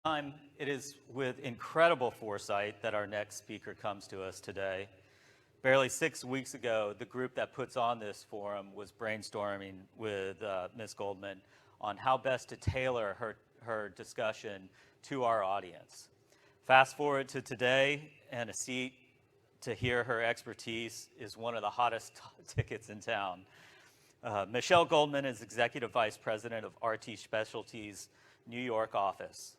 It is with incredible foresight that our next speaker comes to us today. Barely 6 weeks ago, the group that puts on this forum was brainstorming with Ms. Goldman on how best to tailor her discussion to our audience. Fast forward to today, and a seat to hear her expertise is one of the hottest tickets in town. Michelle Goldman is Executive Vice President of RT Specialties New York office.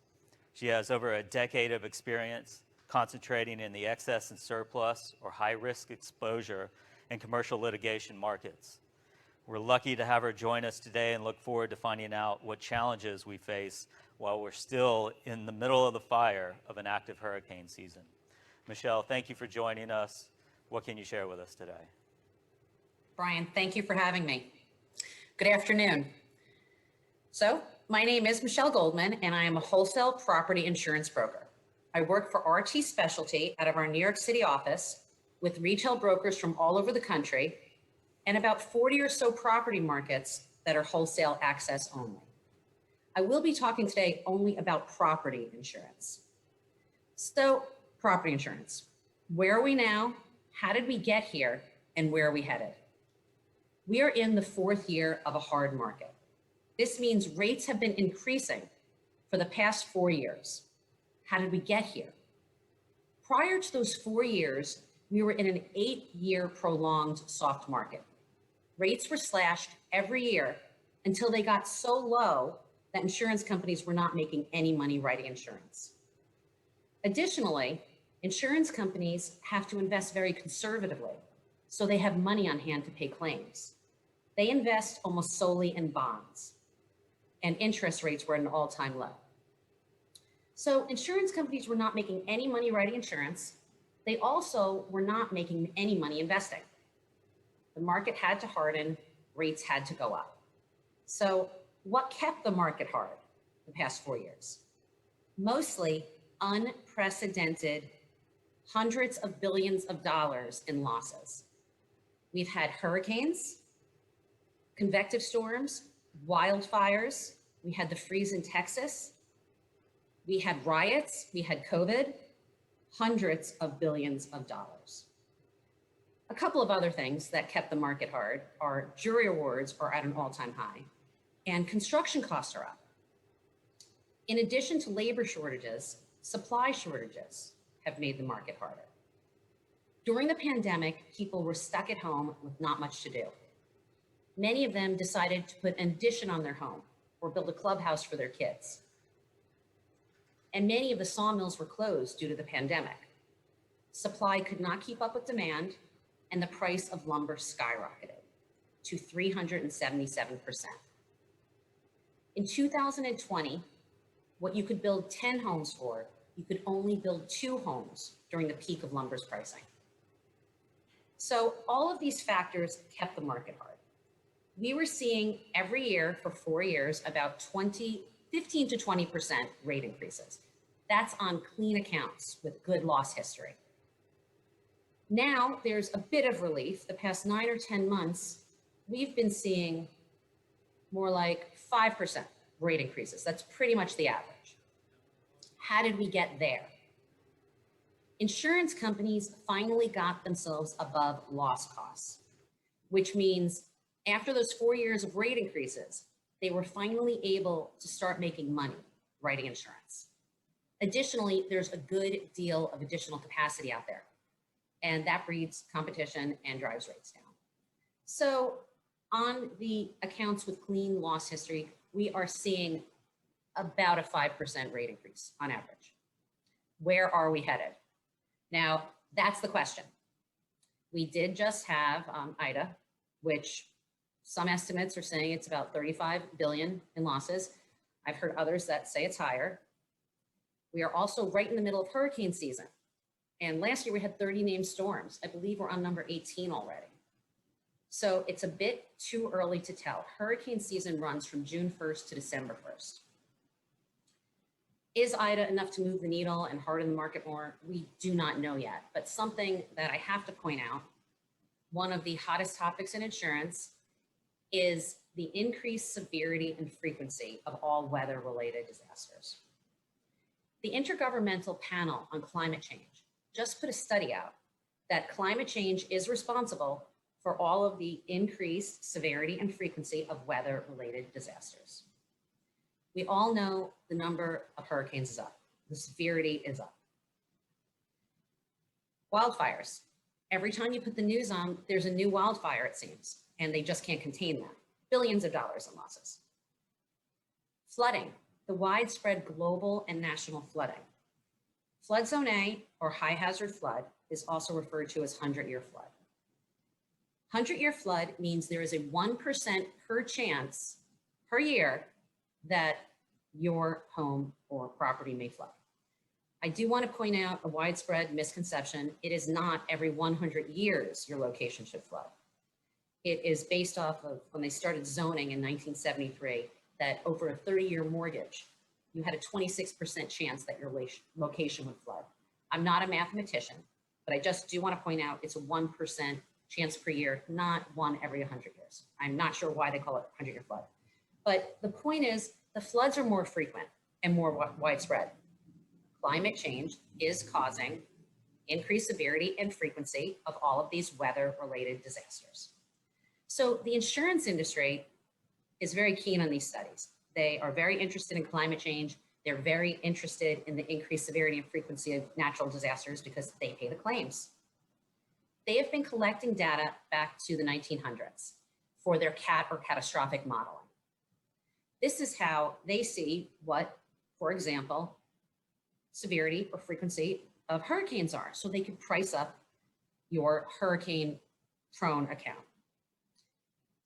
She has over a decade of experience concentrating in the excess and surplus or high-risk exposure in commercial litigation markets. We're lucky to have her join us today and look forward to finding out what challenges we face while we're still in the middle of the fire of an active hurricane season. Michelle, thank you for joining us. What can you share with us today? Brian, thank you for having me. Good afternoon. So, my name is Michelle Goldman, and I am a wholesale property insurance broker. I work for RT Specialty out of our New York City office with retail brokers from all over the country and about 40 or so property markets that are wholesale access only. I will be talking today only about property insurance. So, property insurance. Where are we now? How did we get here? And where are we headed? We are in the fourth year of a hard market. This means rates have been increasing for the past 4 years. How did we get here? Prior to those 4 years, we were in an 8-year prolonged soft market. Rates were slashed every year until they got so low that insurance companies were not making any money writing insurance. Additionally, insurance companies have to invest very conservatively, so they have money on hand to pay claims. They invest almost solely in bonds, and interest rates were at an all-time low. So insurance companies were not making any money writing insurance. They also were not making any money investing. The market had to harden, rates had to go up. So what kept the market hard the past 4 years? Mostly unprecedented hundreds of billions of dollars in losses. We've had hurricanes, convective storms, wildfires, we had the freeze in Texas, we had riots, we had COVID, hundreds of billions of dollars. A couple of other things that kept the market hard are jury awards are at an all-time high, and construction costs are up. In addition to labor shortages, supply shortages have made the market harder. During the pandemic, people were stuck at home with not much to do. Many of them decided to put an addition on their home or build a clubhouse for their kids. And many of the sawmills were closed due to the pandemic. Supply could not keep up with demand, and the price of lumber skyrocketed to 377%. In 2020, what you could build 10 homes for, you could only build 2 homes during the peak of lumber's pricing. So all of these factors kept the market hard. We were seeing every year for 4 years about 15 to 20% rate increases. That's on clean accounts with good loss history. Now there's a bit of relief. The past 9 or 10 months, we've been seeing more like 5% rate increases. That's pretty much the average. How did we get there? Insurance companies finally got themselves above loss costs, which means after those 4 years of rate increases, they were finally able to start making money writing insurance. Additionally, there's a good deal of additional capacity out there, and that breeds competition and drives rates down. So on the accounts with clean loss history, we are seeing about a 5% rate increase on average. Where are we headed? Now, that's the question. We did just have Ida, which some estimates are saying it's about 35 billion in losses. I've heard others that say it's higher. We are also right in the middle of hurricane season. And last year we had 30 named storms. I believe we're on number 18 already. So it's a bit too early to tell. Hurricane season runs from June 1st to December 1st. Is Ida enough to move the needle and harden the market more? We do not know yet, but something that I have to point out, one of the hottest topics in insurance is the increased severity and frequency of all weather-related disasters. The Intergovernmental Panel on Climate Change just put a study out that climate change is responsible for all of the increased severity and frequency of weather-related disasters. We all know the number of hurricanes is up. The severity is up. Wildfires. Every time you put the news on, there's a new wildfire, it seems, and they just can't contain them. Billions of dollars in losses. Flooding, the widespread global and national flooding. Flood zone A, or high hazard flood, is also referred to as 100-year flood. 100-year flood means there is a 1% per chance per year that your home or property may flood. I do want to point out a widespread misconception. It is not every 100 years your location should flood. It is based off of when they started zoning in 1973, that over a 30-year mortgage, you had a 26% chance that your location would flood. I'm not a mathematician, but I just do want to point out it's a 1% chance per year, not one every 100 years. I'm not sure why they call it 100-year flood. But the point is, the floods are more frequent and more widespread. Climate change is causing increased severity and frequency of all of these weather-related disasters. So the insurance industry is very keen on these studies. They are very interested in climate change. They're very interested in the increased severity and frequency of natural disasters because they pay the claims. They have been collecting data back to the 1900s for their CAT or catastrophic modeling. This is how they see what, for example, severity or frequency of hurricanes are, so they can price up your hurricane-prone account.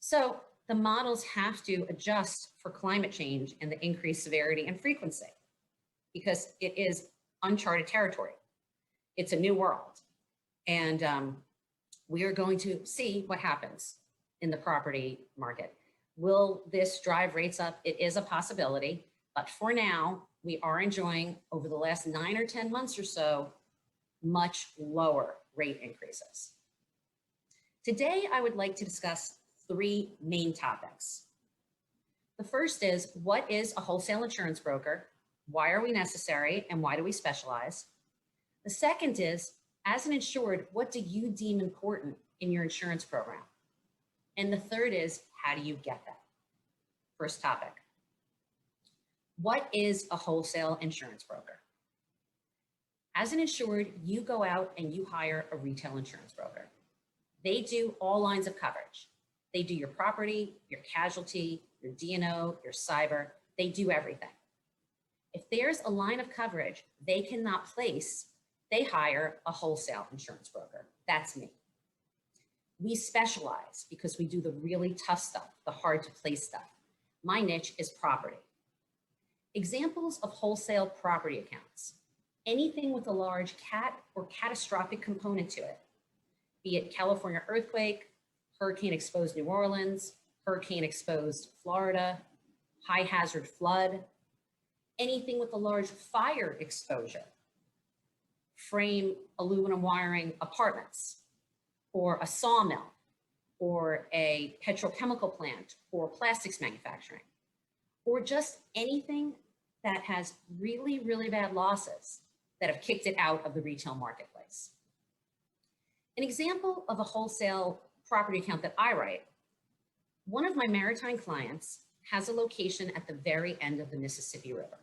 So the models have to adjust for climate change and the increased severity and frequency because it is uncharted territory. It's a new world. And we are going to see what happens in the property market. Will this drive rates up? It is a possibility, but for now, we are enjoying, over the last 9 or 10 months or so, much lower rate increases. Today, I would like to discuss 3 main topics. The first is, what is a wholesale insurance broker? Why are we necessary and why do we specialize? The second is, as an insured, what do you deem important in your insurance program? And the third is, how do you get that? First topic. What is a wholesale insurance broker? As an insured, you go out and you hire a retail insurance broker. They do all lines of coverage. They do your property, your casualty, your D&O, your cyber. They do everything. If there's a line of coverage they cannot place, they hire a wholesale insurance broker. That's me. We specialize because we do the really tough stuff, the hard to place stuff. My niche is property. Examples of wholesale property accounts: anything with a large CAT or catastrophic component to it, be it California earthquake, hurricane exposed New Orleans, hurricane exposed Florida, high hazard flood, anything with a large fire exposure, frame aluminum wiring apartments, or a sawmill, or a petrochemical plant, or plastics manufacturing, or just anything that has really, really bad losses that have kicked it out of the retail marketplace. An example of a wholesale property account that I write: one of my maritime clients has a location at the very end of the Mississippi River.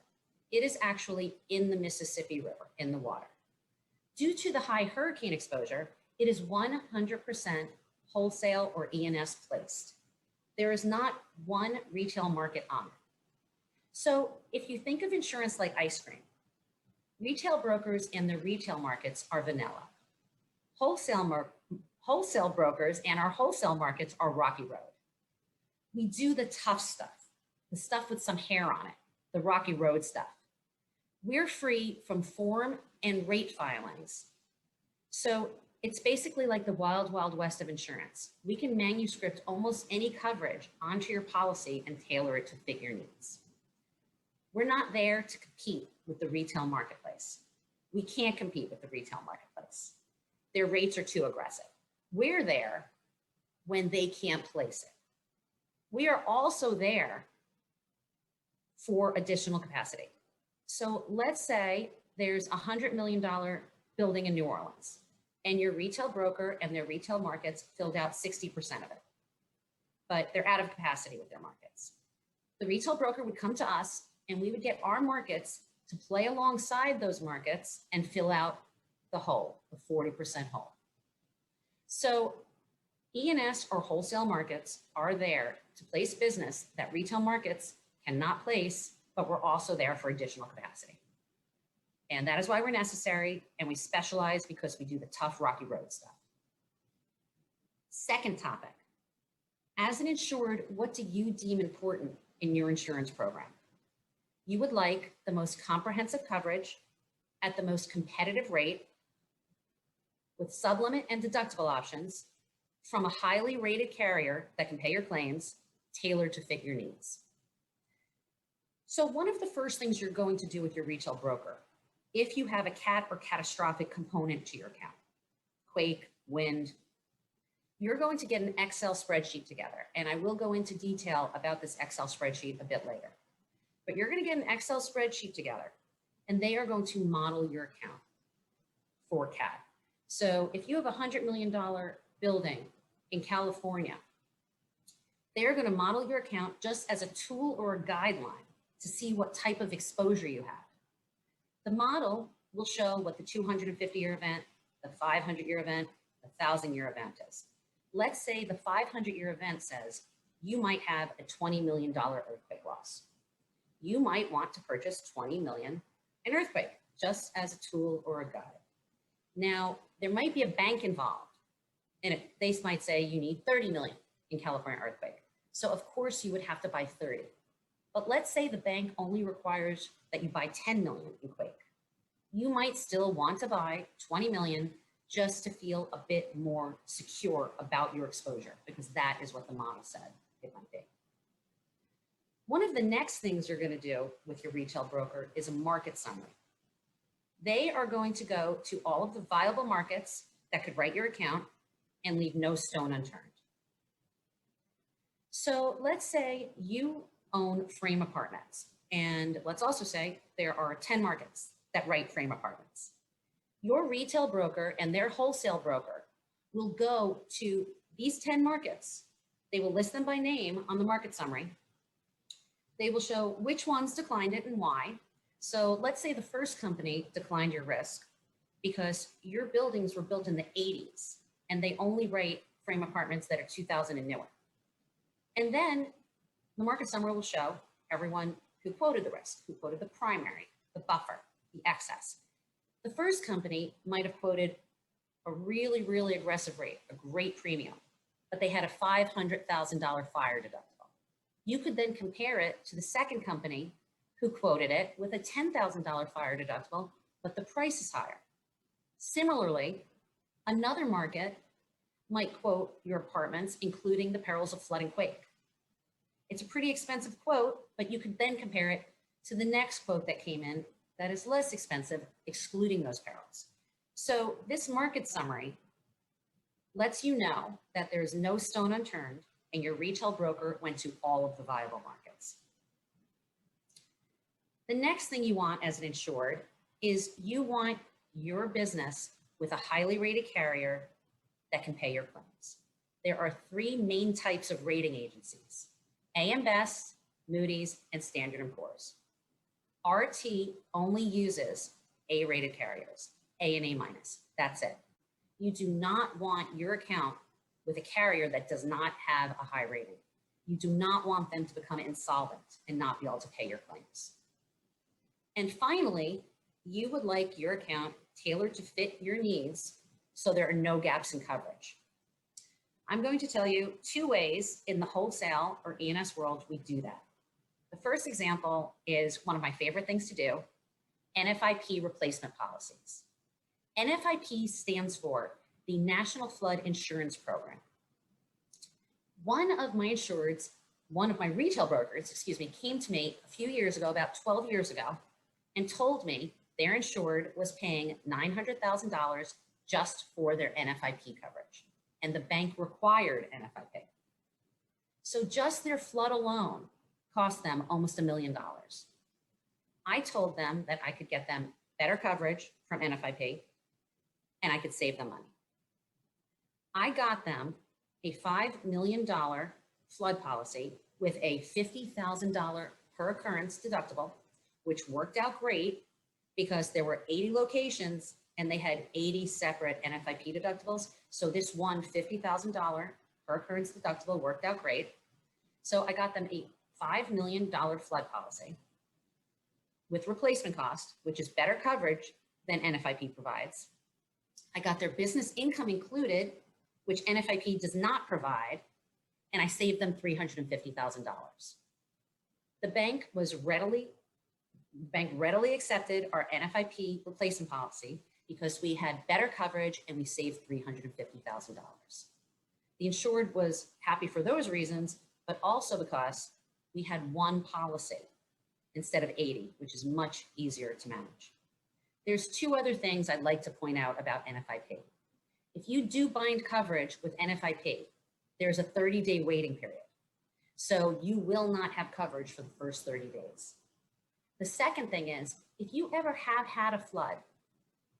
It is actually in the Mississippi River, in the water. Due to the high hurricane exposure, it is 100% wholesale or E&S placed. There is not one retail market on it. So if you think of insurance like ice cream, retail brokers and their retail markets are vanilla. Wholesale brokers and our wholesale markets are rocky road. We do the tough stuff, the stuff with some hair on it, the rocky road stuff. We're free from form and rate filings. So it's basically like the wild, wild west of insurance. We can manuscript almost any coverage onto your policy and tailor it to fit your needs. We're not there to compete with the retail marketplace. We can't compete with the retail marketplace. Their rates are too aggressive. We're there when they can't place it. We are also there for additional capacity. So let's say there's a $100 million building in New Orleans, and your retail broker and their retail markets filled out 60% of it, but they're out of capacity with their markets. The retail broker would come to us and we would get our markets to play alongside those markets and fill out the whole, the 40% whole. So E&S or wholesale markets are there to place business that retail markets cannot place, but we're also there for additional capacity. And that is why we're necessary, and we specialize because we do the tough, rocky road stuff. Second topic, as an insured, what do you deem important in your insurance program? You would like the most comprehensive coverage at the most competitive rate with sublimit and deductible options from a highly rated carrier that can pay your claims, tailored to fit your needs. So one of the first things you're going to do with your retail broker, if you have a cat or catastrophic component to your account, quake, wind, you're going to get an Excel spreadsheet together. And I will go into detail about this Excel spreadsheet a bit later. But you're going to get an Excel spreadsheet together, and they are going to model your account for cat. So if you have a $100 million building in California, they're going to model your account just as a tool or a guideline to see what type of exposure you have. The model will show what the 250-year event, the 500-year event, the 1,000-year event is. Let's say the 500-year event says you might have a $20 million earthquake loss. You might want to purchase $20 million in earthquake, just as a tool or a guide. Now, there might be a bank involved, and they might say you need 30 million in California earthquake. So of course you would have to buy 30. But let's say the bank only requires that you buy 10 million in quake. You might still want to buy 20 million just to feel a bit more secure about your exposure, because that is what the model said it might be. One of the next things you're going to do with your retail broker is a market summary. They are going to go to all of the viable markets that could write your account and leave no stone unturned. So let's say you own frame apartments, and let's also say there are 10 markets that write frame apartments. Your retail broker and their wholesale broker will go to these 10 markets. They will list them by name on the market summary. They will show which ones declined it and why. So let's say the first company declined your risk because your buildings were built in the 80s and they only write frame apartments that are 2000 and newer. And then the market summary will show everyone who quoted the risk, who quoted the primary, the buffer, the excess. The first company might have quoted a really, really aggressive rate, a great premium, but they had a $500,000 fire deductible. You could then compare it to the second company who quoted it with a $10,000 fire deductible, but the price is higher. Similarly, another market might quote your apartments, including the perils of flood and quake. It's a pretty expensive quote, but you could then compare it to the next quote that came in that is less expensive, excluding those perils. So this market summary lets you know that there's no stone unturned and your retail broker went to all of the viable markets. The next thing you want as an insured is you want your business with a highly rated carrier that can pay your claims. There are three main types of rating agencies: AM Best, Moody's, and Standard & Poor's. RT only uses A-rated carriers, A and A-. That's it. You do not want your account with a carrier that does not have a high rating. You do not want them to become insolvent and not be able to pay your claims. And finally, you would like your account tailored to fit your needs so there are no gaps in coverage. I'm going to tell you two ways in the wholesale or E&S world we do that. The first example is one of my favorite things to do, NFIP replacement policies. NFIP stands for the National Flood Insurance Program. One of my retail brokers, came to me a few years ago, about 12 years ago, and told me their insured was paying $900,000 just for their NFIP coverage, and the bank required NFIP. So just their flood alone cost them almost $1 million. I told them that I could get them better coverage from NFIP and I could save them money. I got them a $5 million flood policy with a $50,000 per occurrence deductible, which worked out great because there were 80 locations and they had 80 separate NFIP deductibles. So this one $50,000 per occurrence deductible worked out great. So I got them a $5 million flood policy with replacement cost, which is better coverage than NFIP provides. I got their business income included, which NFIP does not provide, and I saved them $350,000. The bank readily accepted our NFIP replacement policy because we had better coverage and we saved $350,000. The insured was happy for those reasons, but also because we had one policy instead of 80, which is much easier to manage. There's two other things I'd like to point out about NFIP. If you do bind coverage with NFIP, there's a 30-day waiting period. So you will not have coverage for the first 30 days. The second thing is, if you ever have had a flood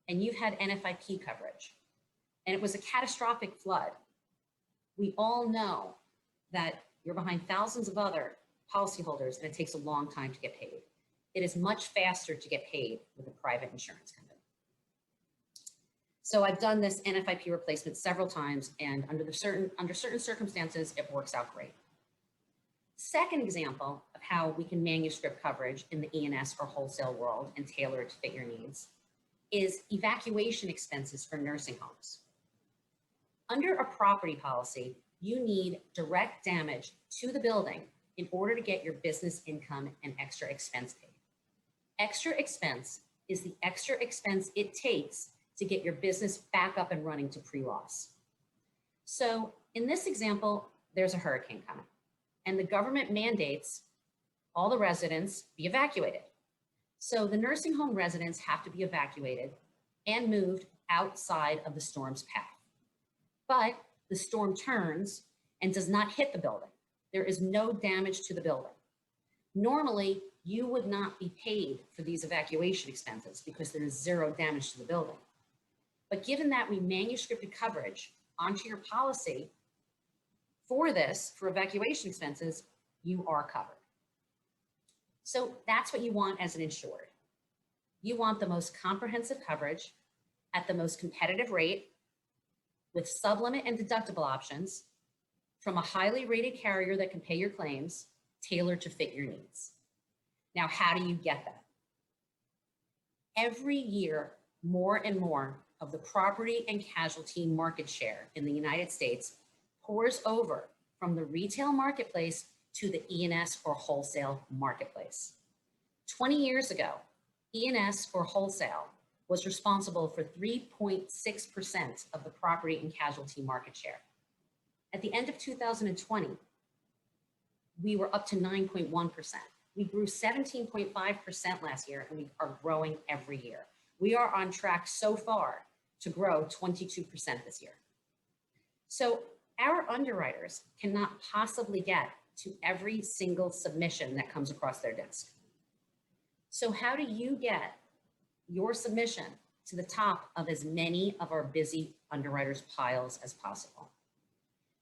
and you've had NFIP coverage and it was a catastrophic flood, we all know that you're behind thousands of other policyholders and it takes a long time to get paid. It is much faster to get paid with a private insurance company. So I've done this NFIP replacement several times, and under certain circumstances, it works out great. Second example of how we can manuscript coverage in the E&S or wholesale world and tailor it to fit your needs is evacuation expenses for nursing homes. Under a property policy, you need direct damage to the building in order to get your business income and extra expense paid. Extra expense is the extra expense it takes to get your business back up and running to pre-loss. So in this example, there's a hurricane coming and the government mandates all the residents be evacuated. So the nursing home residents have to be evacuated and moved outside of the storm's path. But the storm turns and does not hit the building. There is no damage to the building. Normally, you would not be paid for these evacuation expenses because there is zero damage to the building. But given that we manuscripted coverage onto your policy for this, for evacuation expenses, you are covered. So that's what you want as an insured. You want the most comprehensive coverage at the most competitive rate with sublimit and deductible options from a highly rated carrier that can pay your claims, tailored to fit your needs. Now, how do you get that? Every year, more and more of the property and casualty market share in the United States pours over from the retail marketplace to the E&S or wholesale marketplace. 20 years ago, E&S or wholesale was responsible for 3.6% of the property and casualty market share. At the end of 2020, we were up to 9.1%. We grew 17.5% last year, and we are growing every year. We are on track so far to grow 22% this year. So our underwriters cannot possibly get to every single submission that comes across their desk. So how do you get your submission to the top of as many of our busy underwriters' piles as possible?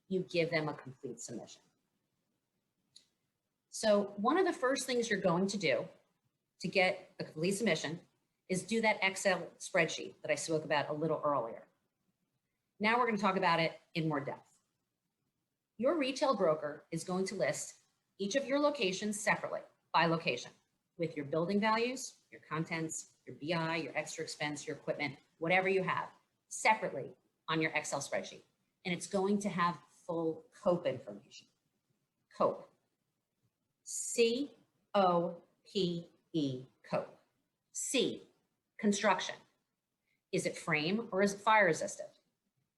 You give them a complete submission. So one of the first things you're going to do to get a complete submission is do that Excel spreadsheet that I spoke about a little earlier. Now we're going to talk about it in more depth. Your retail broker is going to list each of your locations separately by location with your building values, your contents, your BI, your extra expense, your equipment, whatever you have separately on your Excel spreadsheet. And it's going to have full COPE information. COPE. C-O-P-E, COPE. C, construction. Is it frame or is it fire resistive?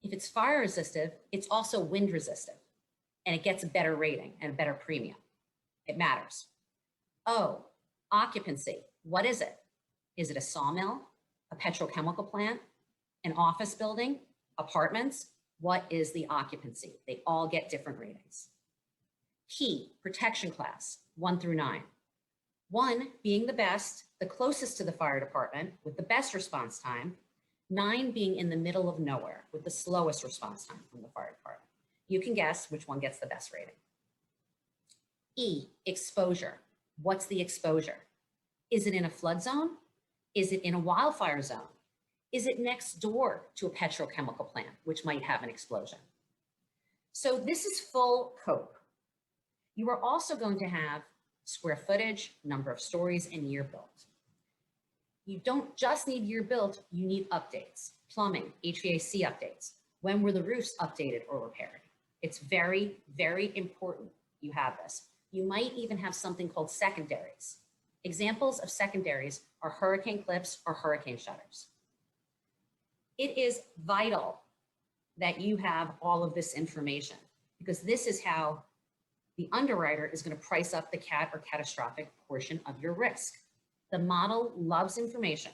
If it's fire resistive, it's also wind resistive, and it gets a better rating and a better premium. It matters. O, occupancy. What is it? Is it a sawmill, a petrochemical plant, an office building, apartments? What is the occupancy? They all get different ratings. P, protection class, 1 through 9. 1 being the best, the closest to the fire department with the best response time, 9 being in the middle of nowhere with the slowest response time from the fire department. You can guess which one gets the best rating. E, exposure. What's the exposure? Is it in a flood zone? Is it in a wildfire zone? Is it next door to a petrochemical plant, which might have an explosion? So this is full COPE. You are also going to have square footage, number of stories, and year built. You don't just need year built, you need updates, plumbing, HVAC updates. When were the roofs updated or repaired? It's very, very important you have this. You might even have something called secondaries. Examples of secondaries are hurricane clips or hurricane shutters. It is vital that you have all of this information because this is how the underwriter is going to price up the CAT or catastrophic portion of your risk. The model loves information.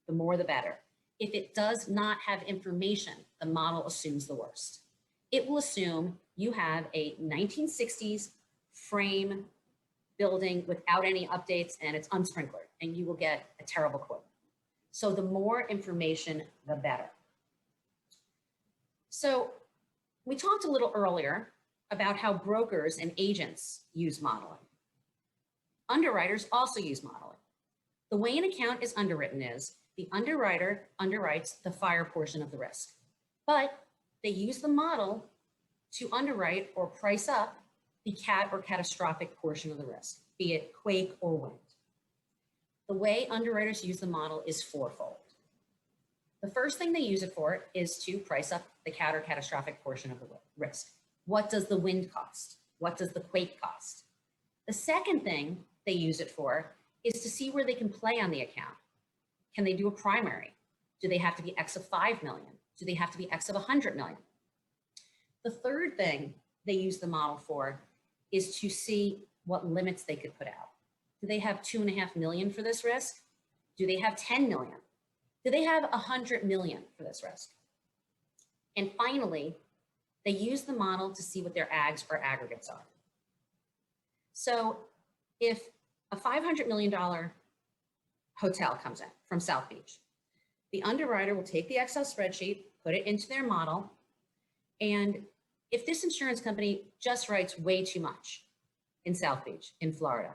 The more, the better. If it does not have information, the model assumes the worst. It will assume you have a 1960s frame building without any updates and it's unsprinklered, and you will get a terrible quote. So the more information, the better. So we talked a little earlier about how brokers and agents use modeling. Underwriters also use modeling. The way an account is underwritten is the underwriter underwrites the fire portion of the risk, but they use the model to underwrite or price up the CAT or catastrophic portion of the risk, be it quake or wind. The way underwriters use the model is fourfold. The first thing they use it for is to price up the CAT or catastrophic portion of the risk. What does the wind cost? What does the quake cost? The second thing they use it for is to see where they can play on the account. Can they do a primary? Do they have to be X of 5 million? Do they have to be X of 100 million? The third thing they use the model for is to see what limits they could put out. Do they have 2.5 million for this risk? Do they have 10 million? Do they have 100 million for this risk? And finally, they use the model to see what their ags or aggregates are. So if a $500 million hotel comes in from South Beach, the underwriter will take the Excel spreadsheet, put it into their model, and if this insurance company just writes way too much in South Beach, in Florida,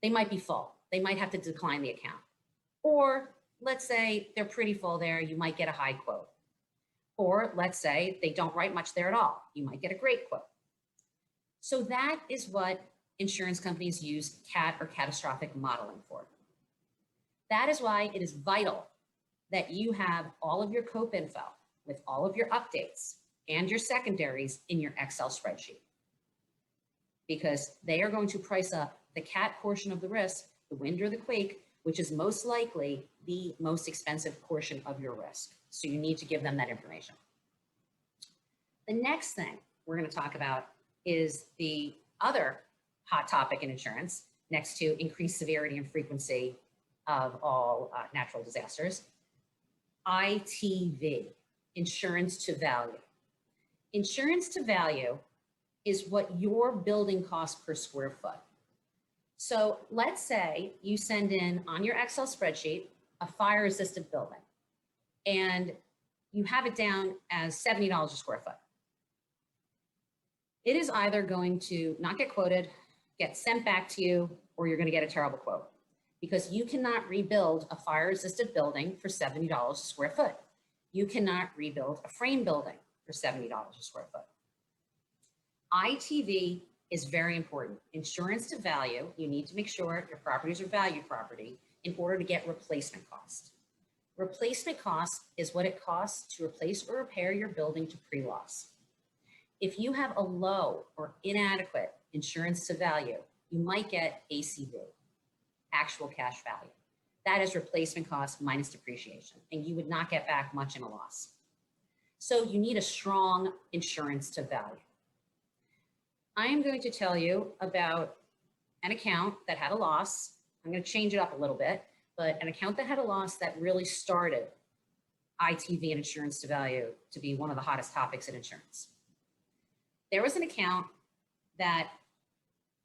they might be full. They might have to decline the account. Or let's say they're pretty full there, you might get a high quote. Or let's say they don't write much there at all. You might get a great quote. So that is what insurance companies use CAT or catastrophic modeling for. That is why it is vital that you have all of your COPE info with all of your updates and your secondaries in your Excel spreadsheet, because they are going to price up the CAT portion of the risk, the wind or the quake, which is most likely the most expensive portion of your risk. So you need to give them that information. The next thing we're going to talk about is the other hot topic in insurance, next to increased severity and frequency of all natural disasters, ITV, insurance to value. Insurance to value is what your building costs per square foot. So let's say you send in on your Excel spreadsheet a fire resistant building and you have it down as $70 a square foot. It is either going to not get quoted, get sent back to you, or you're going to get a terrible quote, because you cannot rebuild a fire resistant building for $70 a square foot. You cannot rebuild a frame building for $70 a square foot. ITV is very important. Insurance to value, you need to make sure your properties are value property in order to get replacement cost. Replacement cost is what it costs to replace or repair your building to pre-loss. If you have a low or inadequate insurance to value, you might get ACV, actual cash value. That is replacement cost minus depreciation, and you would not get back much in a loss. So you need a strong insurance to value. I am going to tell you about an account that had a loss. I'm going to change it up a little bit, but an account that had a loss that really started ITV and insurance to value to be one of the hottest topics in insurance. There was an account that,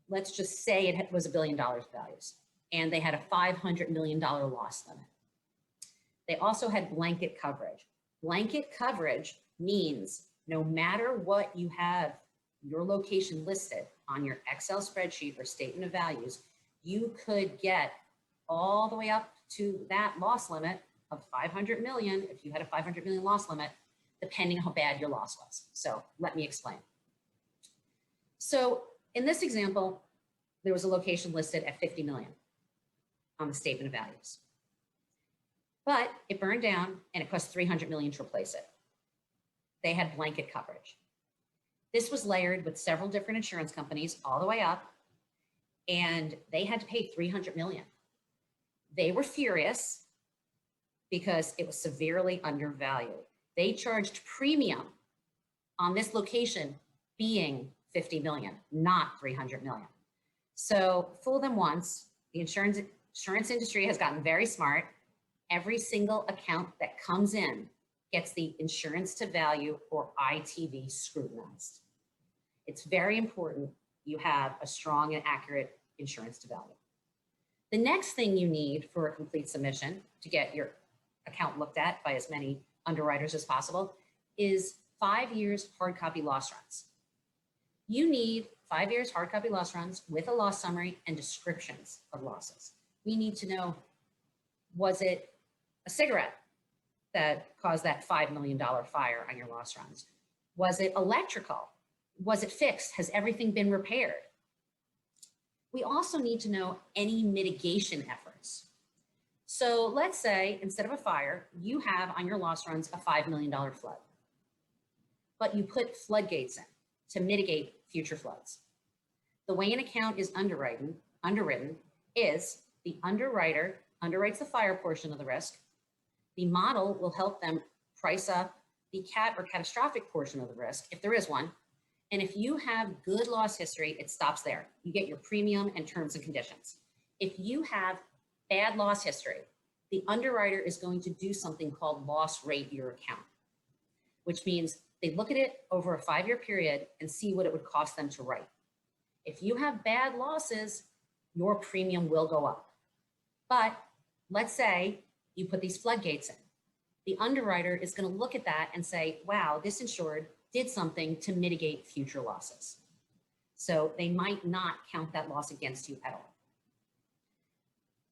let's just say it was $1 billion values. and they had a $500 million loss limit. They also had blanket coverage. Blanket coverage means no matter what you have your location listed on your Excel spreadsheet or statement of values, you could get all the way up to that loss limit of 500 million if you had a 500 million loss limit, depending how bad your loss was. So let me explain. So in this example, there was a location listed at 50 million on the statement of values, but it burned down and it cost 300 million to replace it. They had blanket coverage. This was layered with several different insurance companies all the way up, and they had to pay 300 million. They were furious because it was severely undervalued. They charged premium on this location being 50 million, not 300 million. So fool them once. The insurance industry has gotten very smart. Every single account that comes in gets the insurance to value, or ITV, scrutinized. It's very important you have a strong and accurate insurance to value. The next thing you need for a complete submission to get your account looked at by as many underwriters as possible is 5 years hard copy loss runs. You need 5 years hard copy loss runs with a loss summary and descriptions of losses. We need to know, was it a cigarette that caused that $5 million fire on your loss runs? Was it electrical? Was it fixed? Has everything been repaired? We also need to know any mitigation efforts. So let's say instead of a fire, you have on your loss runs a $5 million flood, but you put floodgates in to mitigate future floods. The way an account is underwritten is the underwriter underwrites the fire portion of the risk. The model will help them price up the cat or catastrophic portion of the risk, if there is one. And if you have good loss history, it stops there. You get your premium and terms and conditions. If you have bad loss history, the underwriter is going to do something called loss rate your account, which means they look at it over a 5-year period and see what it would cost them to write. If you have bad losses, your premium will go up. But let's say you put these floodgates in. The underwriter is going to look at that and say, wow, this insured did something to mitigate future losses. So they might not count that loss against you at all.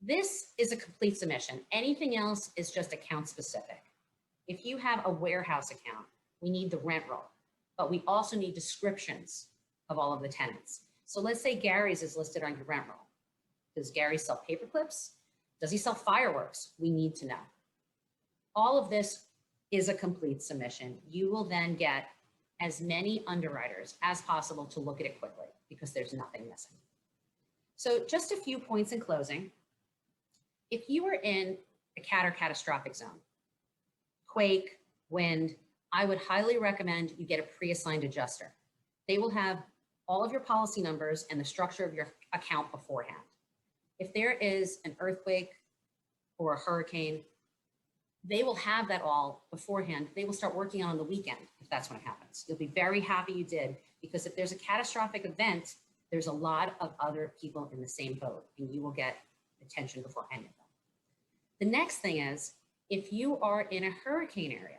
This is a complete submission. Anything else is just account specific. If you have a warehouse account, we need the rent roll, but we also need descriptions of all of the tenants. So let's say Gary's is listed on your rent roll. Does Gary sell paper clips? Does he sell fireworks? We need to know. All of this is a complete submission. You will then get as many underwriters as possible to look at it quickly because there's nothing missing. So just a few points in closing. If you are in a cat or catastrophic zone, quake, wind, I would highly recommend you get a pre-assigned adjuster. They will have all of your policy numbers and the structure of your account beforehand. If there is an earthquake or a hurricane, they will have that all beforehand. They will start working on the weekend if that's when it happens. You'll be very happy you did, because if there's a catastrophic event, there's a lot of other people in the same boat and you will get attention before any of them. The next thing is, if you are in a hurricane area,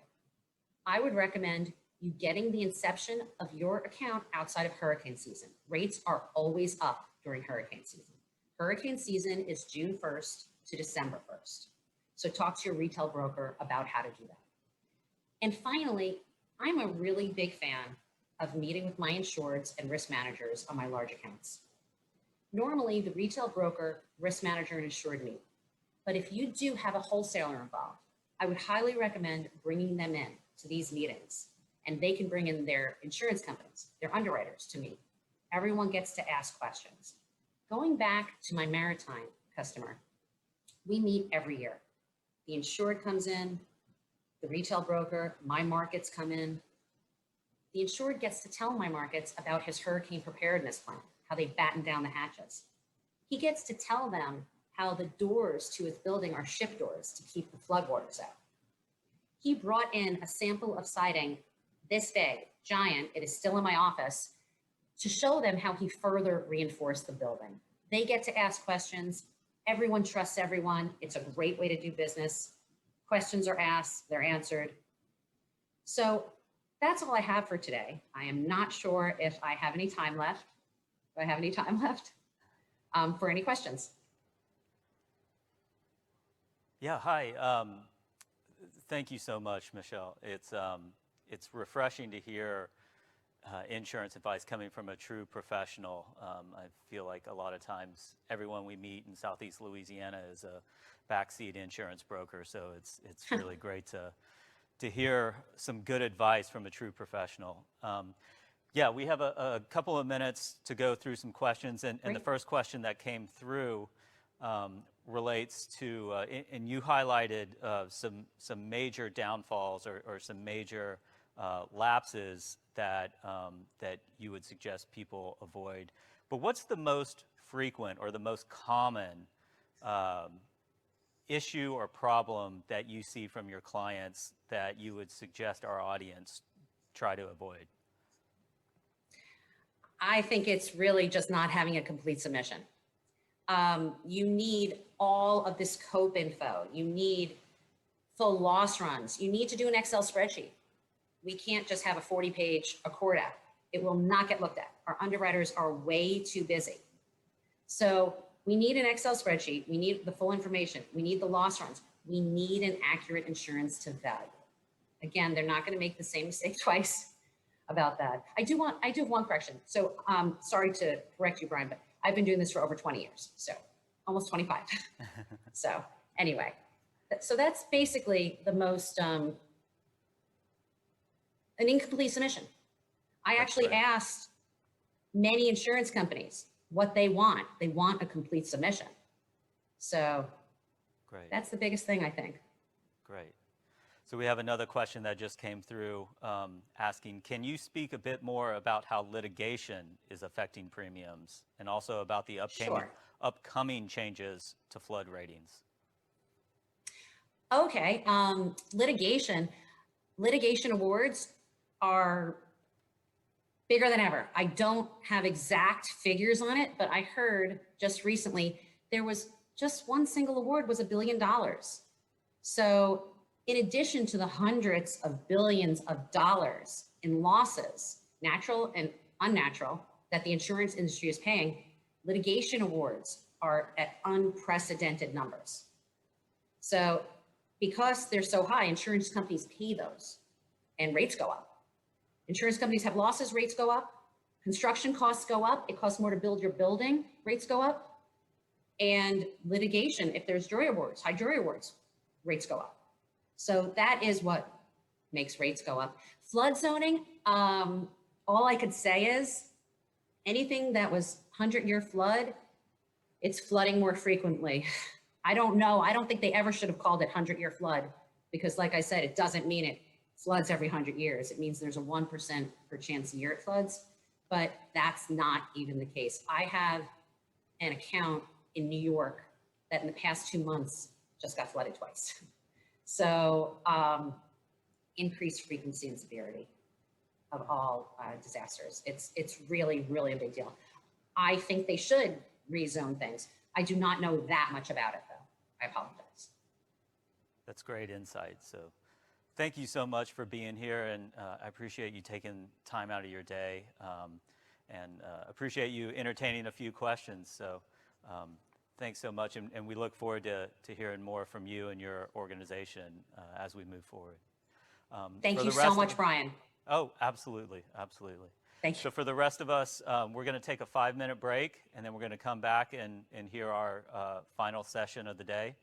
I would recommend you getting the inception of your account outside of hurricane season. Rates are always up during hurricane season. Hurricane season is June 1st to December 1st. So talk to your retail broker about how to do that. And finally, I'm a really big fan of meeting with my insureds and risk managers on my large accounts. Normally, the retail broker, risk manager, and insured meet. But if you do have a wholesaler involved, I would highly recommend bringing them in to these meetings, and they can bring in their insurance companies, their underwriters to meet. Everyone gets to ask questions. Going back to my maritime customer, we meet every year. The insured comes in, the retail broker, my markets come in. The insured gets to tell my markets about his hurricane preparedness plan, how they batten down the hatches. He gets to tell them how the doors to his building are ship doors to keep the floodwaters out. He brought in a sample of siding this big, giant, it is still in my office, to show them how he further reinforced the building. They get to ask questions. Everyone trusts everyone. It's a great way to do business. Questions are asked, they're answered. So that's all I have for today. I am not sure if I have any time left. Do I have any time left for any questions? Yeah, hi. Thank you so much, Michelle. It's refreshing to hear insurance advice coming from a true professional. I feel like a lot of times everyone we meet in Southeast Louisiana is a backseat insurance broker, so it's really great to hear some good advice from a true professional. Yeah, we have a couple of minutes to go through some questions, and the first question that came through relates to, and you highlighted some major downfalls or some major lapses that you would suggest people avoid. But what's the most frequent or the most common issue or problem that you see from your clients that you would suggest our audience try to avoid? I think it's really just not having a complete submission. You need all of this COPE info. You need full loss runs. You need to do an Excel spreadsheet. We can't just have a 40-page Accord app. It will not get looked at. Our underwriters are way too busy. So we need an Excel spreadsheet. We need the full information. We need the loss runs. We need an accurate insurance to value. Again, they're not going to make the same mistake twice about that. I do have one correction. So sorry to correct you, Brian, but I've been doing this for over 20 years. So almost 25. So anyway, so that's basically the most, an incomplete submission. I actually asked many insurance companies what they want. They want a complete submission. So Great. That's the biggest thing, I think. Great. So we have another question that just came through asking, can you speak a bit more about how litigation is affecting premiums and also about the upcoming changes to flood ratings? Okay, litigation awards are bigger than ever. I don't have exact figures on it, but I heard just recently there was just one single award was $1 billion. So in addition to the hundreds of billions of dollars in losses, natural and unnatural, that the insurance industry is paying, litigation awards are at unprecedented numbers. So because they're so high, insurance companies pay those and rates go up. Insurance companies have losses, rates go up. Construction costs go up. It costs more to build your building, rates go up. And litigation, if there's jury awards, high jury awards, rates go up. So that is what makes rates go up. Flood zoning, all I could say is anything that was 100-year flood, it's flooding more frequently. I don't know. I don't think they ever should have called it 100-year flood because like I said, it doesn't mean it floods every 100 years. It means there's a 1% per chance a year it floods, but that's not even the case. I have an account in New York that in the past 2 months just got flooded twice. So increased frequency and severity of all disasters. It's really, really a big deal. I think they should rezone things. I do not know that much about it though. I apologize. That's great insight. So thank you so much for being here, and I appreciate you taking time out of your day, and appreciate you entertaining a few questions. So thanks so much, and we look forward to hearing more from you and your organization as we move forward. Thank you so much, Brian. Oh, absolutely, absolutely. Thank you. So for the rest of us, we're going to take a 5-minute break, and then we're going to come back and hear our final session of the day.